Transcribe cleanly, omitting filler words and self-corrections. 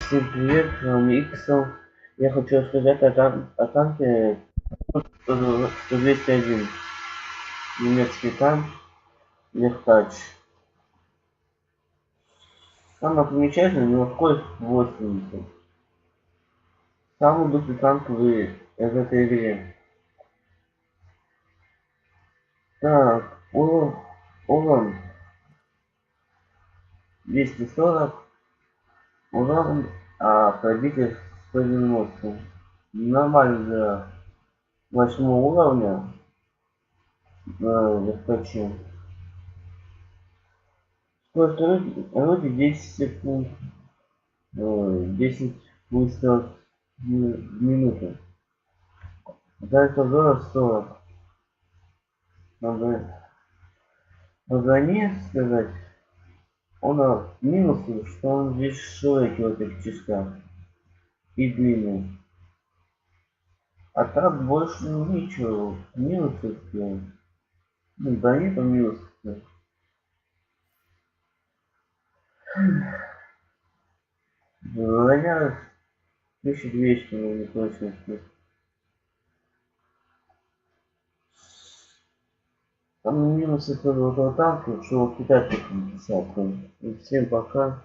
Всем привет, с вами Иксел. Я хочу рассказать о танке 100-201. Немецкий танк Легкач. Самое примечательное, у него скорость 80. Самый быстрый танк в этой игре. Так, урон 240, урон, пробитие 190. Нормально для 8 уровня Легкача. Скорость орудия 10 секунд. 10 выстрелов в минуту. Дальше обзора 40. Надо по броне сказать. Он минус, что он здесь широкий в этих частях и длинный. А так больше ничего. Минусы все. Ну, брони по минусу. Броня 1200, но не точно. Там минусы этого танка, что в Китае 50. И всем пока.